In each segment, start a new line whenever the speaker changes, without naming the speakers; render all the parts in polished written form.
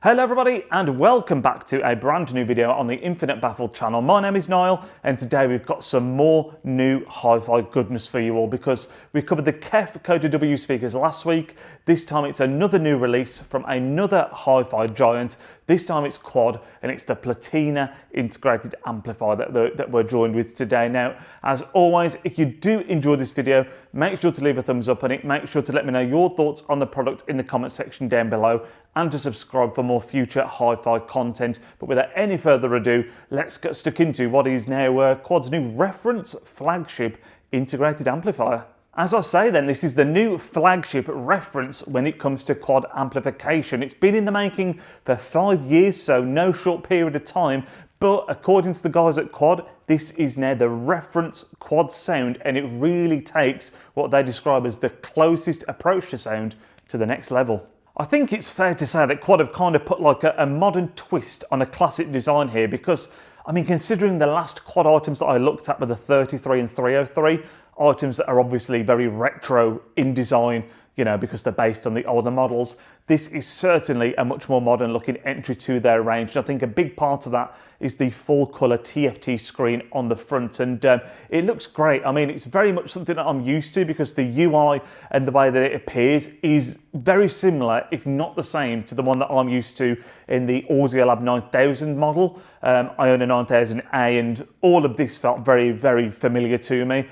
Hello everybody and welcome back to a brand new video on the Infinite Baffled channel. My name is Niall and today we've got some more new hi-fi goodness for you all because we covered the KEF Coda W speakers last week. This time it's another new release from another hi-fi giant. This time it's Quad and it's the Platina integrated amplifier that we're joined with today. Now, as always, if you do enjoy this video, make sure to leave a thumbs up on it. Make sure to let me know your thoughts on the product in the comment section down below and to subscribe for more future hi-fi content. But without any further ado, let's get stuck into what is now Quad's new reference flagship integrated amplifier. As I say then, this is the new flagship reference when it comes to quad amplification. It's been in the making for 5 years, so no short period of time, but according to the guys at Quad, this is now the reference quad sound and it really takes what they describe as the closest approach to sound to the next level. I think it's fair to say that Quad have kind of put like a modern twist on a classic design here because, I mean, considering the last Quad items that I looked at were the 33 and 303, items that are obviously very retro in design, you know, because they're based on the older models. This is certainly a much more modern looking entry to their range. And I think a big part of that is the full colour TFT screen on the front, and it looks great. I mean, it's very much something that I'm used to because the UI and the way that it appears is very similar, if not the same, to the one that I'm used to in the Audiolab 9000 model. I own a 9000A and all of this felt very, very familiar to me.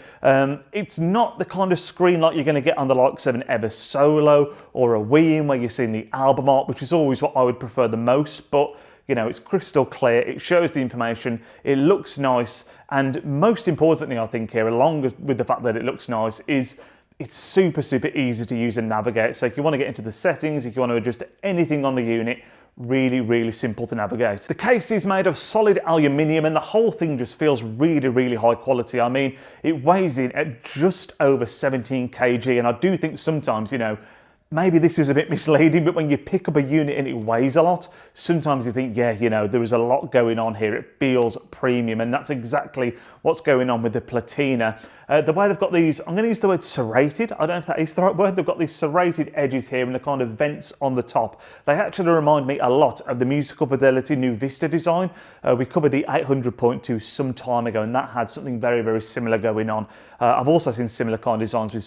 It's not the kind of screen like you're going to get on the likes of an Ever Solo or a Wii where you're seeing the album art, which is always what I would prefer the most, but you know, it's crystal clear, it shows the information, it looks nice, and most importantly I think here, along with the fact that it looks nice, is it's super easy to use and navigate. So if you want to get into the settings, if you want to adjust anything on the unit, really simple to navigate. The case is made of solid aluminium and the whole thing just feels really high quality. I mean, it weighs in at just over 17 kg, and I do think sometimes, you know, maybe this is a bit misleading, but when you pick up a unit and it weighs a lot, sometimes you think, yeah, you know, there is a lot going on here. It feels premium, and that's exactly what's going on with the Platina. The way they've got these, I'm going to use the word serrated. I don't know if that is the right word. They've got these serrated edges here and the kind of vents on the top. They actually remind me a lot of the Musical Fidelity New Vista design. We covered the 800.2 some time ago, and that had something very similar going on. I've also seen similar kind of designs with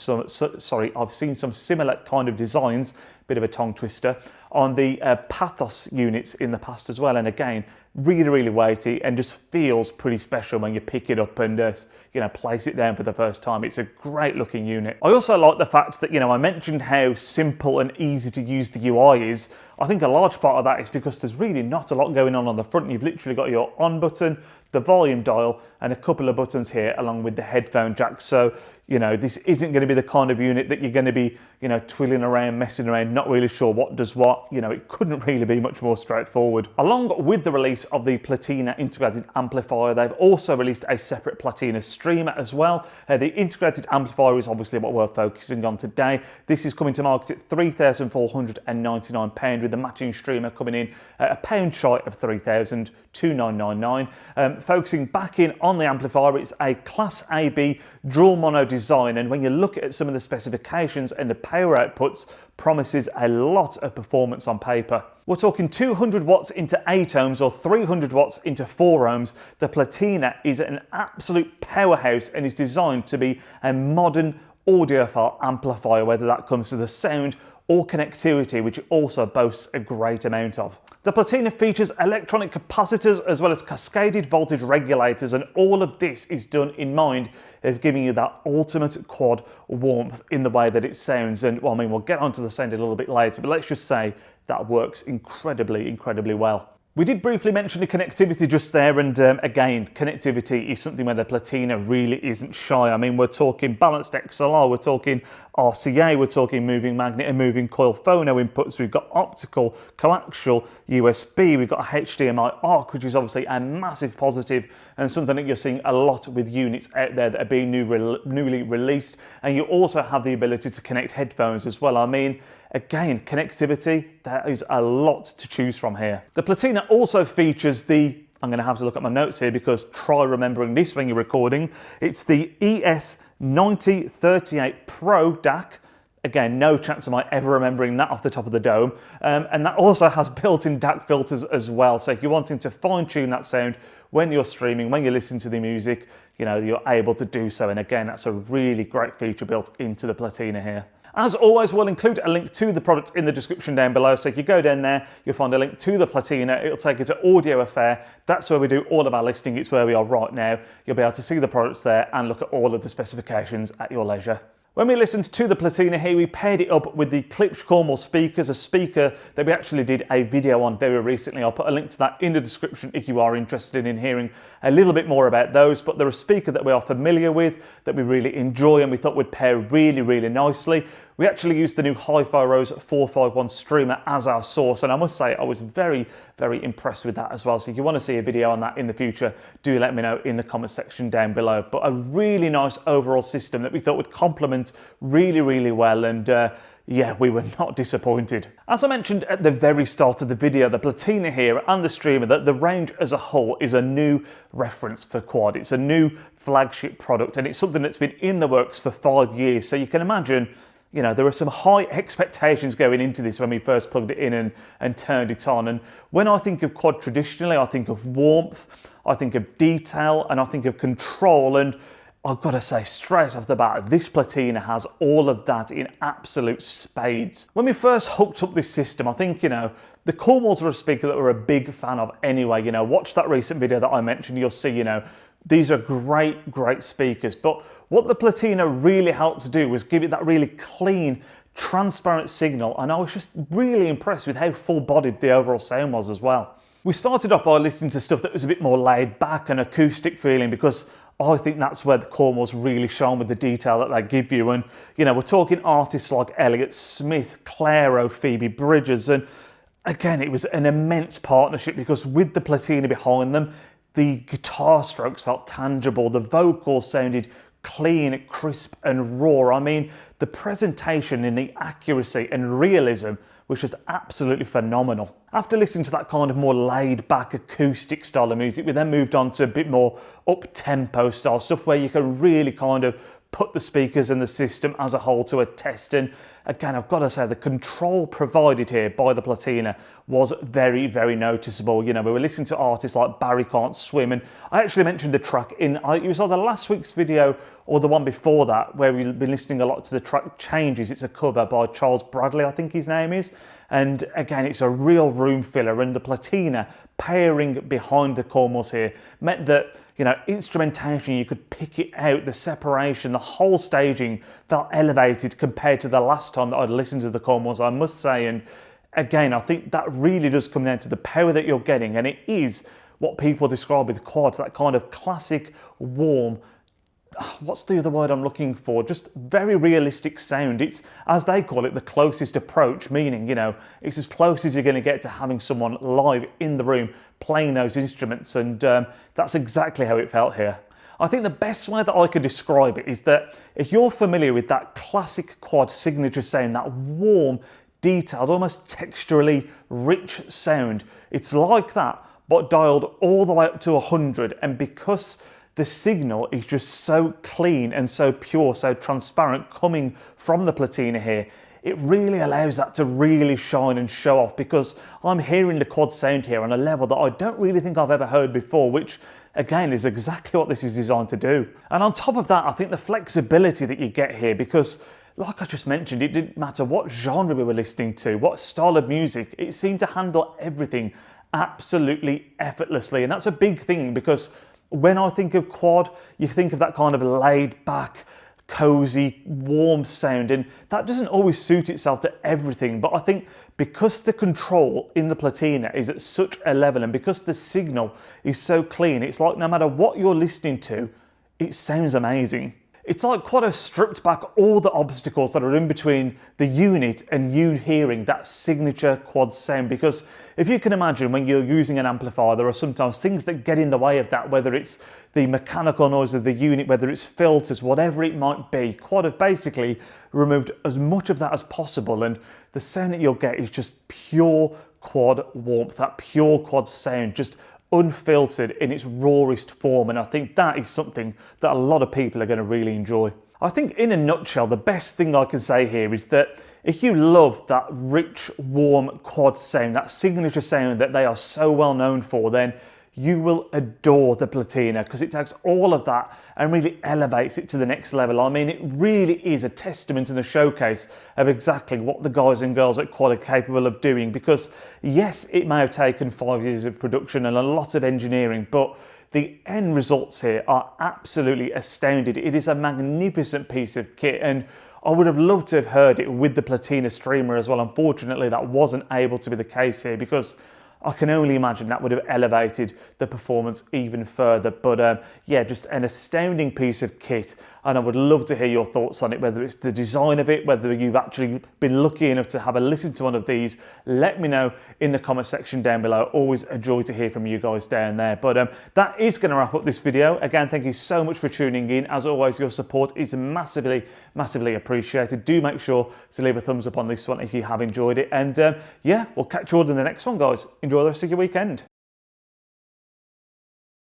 I've seen some similar kind of designs, bit of a tongue twister, on the Pathos units in the past as well. And again, really weighty and just feels pretty special when you pick it up and you know, place it down for the first time. It's a great looking unit. I also like the fact that, you know, I mentioned how simple and easy to use the UI is. I think a large part of that is because there's really not a lot going on the front. You've literally got your on button, the volume dial, and a couple of buttons here along with the headphone jack. So, you know, this isn't going to be the kind of unit that you're going to be, you know, twiddling around, messing around, not really sure what does what. You know, it couldn't really be much more straightforward. Along with the release of the Platina integrated amplifier, they've also released a separate Platina streamer as well. The integrated amplifier is obviously what we're focusing on today. This is coming to market at £3,499 with the matching streamer coming in at a pound shy of £3,299. Focusing back in on the amplifier, it's a Class AB dual mono design, and when you look at some of the specifications and the power outputs, promises a lot of performance on paper. We're talking 200 watts into 8 ohms or 300 watts into 4 ohms. The Platina is an absolute powerhouse and is designed to be a modern audiophile amplifier, whether that comes to the sound or connectivity, which it also boasts a great amount of. The Platina features electronic capacitors as well as cascaded voltage regulators, and all of this is done in mind of giving you that ultimate quad warmth in the way that it sounds. And well, I mean, we'll get onto the sound a little bit later, but let's just say that works incredibly well. We did briefly mention the connectivity just there, and again, connectivity is something where the Platina really isn't shy. I mean, we're talking balanced XLR, we're talking RCA, we're talking moving magnet and moving coil phono inputs, we've got optical, coaxial, USB, we've got a HDMI ARC, which is obviously a massive positive and something that you're seeing a lot with units out there that are being newly released. And you also have the ability to connect headphones as well. I mean, again, connectivity, there is a lot to choose from here. The Platina also features the, I'm going to have to look at my notes here because try remembering this when you're recording. It's the ES9038 Pro DAC. Again, no chance of my ever remembering that off the top of the dome. And that also has built-in DAC filters as well. So if you're wanting to fine-tune that sound when you're streaming, when you listen to the music, you know, you're able to do so. And again, that's a really great feature built into the Platina here. As always, we'll include a link to the product in the description down below. So if you go down there, you'll find a link to the Platina. It'll take you to Audiofiles. That's where we do all of our listing. It's where we are right now. You'll be able to see the products there and look at all of the specifications at your leisure. When we listened to the Platina here, we paired it up with the Klipsch Cornwall speakers, a speaker that we actually did a video on very recently. I'll put a link to that in the description if you are interested in hearing a little bit more about those. But they're a speaker that we are familiar with, that we really enjoy, and we thought would pair really, really nicely. We actually used the new Hi-Fi Rose 451 streamer as our source, and I must say I was very, very impressed with that as well. So if you want to see a video on that in the future, do let me know in the comment section down below. But a really nice overall system that we thought would complement really, really well, and yeah, we were not disappointed. As I mentioned at the very start of the video, the Platina here and the streamer, that the range as a whole is a new reference for Quad. It's a new flagship product, and it's something that's been in the works for 5 years. So you can imagine, you know, there were some high expectations going into this when we first plugged it in and turned it on. And when I think of Quad traditionally, I think of warmth, I think of detail, and I think of control. And I've got to say straight off the bat, this Platina has all of that in absolute spades. When we first hooked up this system, I think, you know, the Cornwalls are a speaker that we're a big fan of anyway. You know, watch that recent video that I mentioned, you'll see, you know, these are great, great speakers. But what the Platina really helped to do was give it that really clean, transparent signal. And I was just really impressed with how full-bodied the overall sound was as well. We started off by listening to stuff that was a bit more laid back and acoustic feeling, because I think that's where the Cornwalls really shine with the detail that they give you. And, you know, we're talking artists like Elliott Smith, Clairo, Phoebe Bridgers. And again, it was an immense partnership, because with the Platina behind them, the guitar strokes felt tangible, the vocals sounded clean, crisp and raw. I mean, the presentation and the accuracy and realism was just absolutely phenomenal. After listening to that kind of more laid back acoustic style of music, we then moved on to a bit more up-tempo style stuff where you can really kind of put the speakers and the system as a whole to a test. And again, I've got to say, the control provided here by the Platina was very, very noticeable. You know, we were listening to artists like Barry Can't Swim, and I actually mentioned the track in, it was either last week's video or the one before that, where we've been listening a lot to the track Changes. It's a cover by Charles Bradley, I think his name is. And again, it's a real room filler, and the Platina pairing behind the Cornwalls here meant that, you know, instrumentation, you could pick it out, the separation, the whole staging felt elevated compared to the last time that I'd listened to the Cornwalls, I must say. And again, I think that really does come down to the power that you're getting, and it is what people describe with Quad, that kind of classic, warm, what's the other word I'm looking for? Just very realistic sound. It's, as they call it, the closest approach, meaning, you know, it's as close as you're going to get to having someone live in the room playing those instruments, and that's exactly how it felt here. I think the best way that I could describe it is that if you're familiar with that classic Quad signature sound, that warm, detailed, almost texturally rich sound, it's like that, but dialed all the way up to 100, and because the signal is just so clean and so pure, so transparent coming from the Platina here, it really allows that to really shine and show off, because I'm hearing the Quad sound here on a level that I don't really think I've ever heard before, which again is exactly what this is designed to do. And on top of that, I think the flexibility that you get here, because like I just mentioned, it didn't matter what genre we were listening to, what style of music, it seemed to handle everything absolutely effortlessly. And that's a big thing, because when I think of Quad, you think of that kind of laid back, cozy, warm sound, and that doesn't always suit itself to everything. But I think because the control in the Platina is at such a level, and because the signal is so clean, it's like no matter what you're listening to, it sounds amazing. It's like Quad has stripped back all the obstacles that are in between the unit and you hearing that signature Quad sound. Because if you can imagine, when you're using an amplifier, there are sometimes things that get in the way of that, whether it's the mechanical noise of the unit, whether it's filters, whatever it might be. Quad have basically removed as much of that as possible, and the sound that you'll get is just pure Quad warmth, that pure Quad sound, just unfiltered in its rawest form. And I think that is something that a lot of people are going to really enjoy. I think in a nutshell, the best thing I can say here is that if you love that rich, warm quad sound, that signature sound that they are so well known for, then you will adore the Platina, because it takes all of that and really elevates it to the next level. I mean, it really is a testament and a showcase of exactly what the guys and girls at Quad are capable of doing, because yes, it may have taken 5 years of production and a lot of engineering, but the end results here are absolutely astounding. It is a magnificent piece of kit, and I would have loved to have heard it with the Platina streamer as well. Unfortunately, that wasn't able to be the case here, because I can only imagine that would have elevated the performance even further. But yeah, just an astounding piece of kit, and I would love to hear your thoughts on it, whether it's the design of it, whether you've actually been lucky enough to have a listen to one of these. Let me know in the comment section down below. Always a joy to hear from you guys down there. But that is going to wrap up this video. Again, thank you so much for tuning in. As always, your support is massively appreciated. Do make sure to leave a thumbs up on this one if you have enjoyed it, and yeah, we'll catch you all in the next one, guys. Enjoy the rest of your weekend.